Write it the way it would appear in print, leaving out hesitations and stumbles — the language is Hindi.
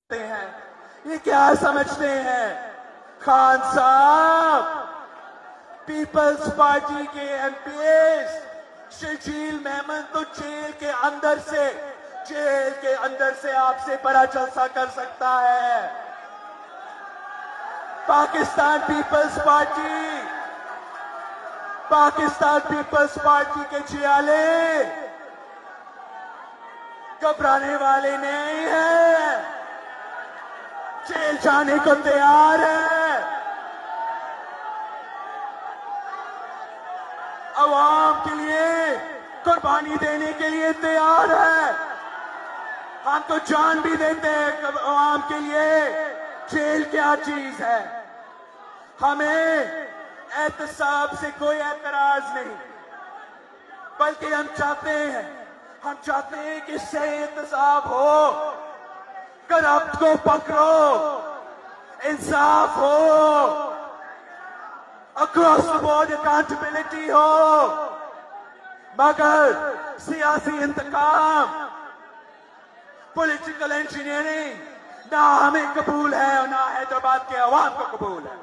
हैं, ये क्या समझते हैं? खान साहब, पीपल्स पार्टी के एमपीएस शर्जील मेमन तो जेल के अंदर से आपसे बड़ा जलसा कर सकता है। पाकिस्तान पीपल्स पार्टी के जियाले घबराने वाले नहीं हैं, जेल जाने को तैयार है, अवाम के लिए कुर्बानी देने के लिए तैयार है। हम तो जान भी देते हैं अवाम के लिए। जेल क्या चीज है? हमें एहतसाब से कोई एतराज नहीं, बल्कि हम चाहते हैं कि सही एहतसाब हो, करप्ट को पकड़ो, इंसाफ हो, अक्रॉस द बोर्ड अकाउंटेबिलिटी हो, मगर सियासी इंतकाम, पॉलिटिकल इंजीनियरिंग ना हमें कबूल है और ना हैदराबाद के अवाम को कबूल है।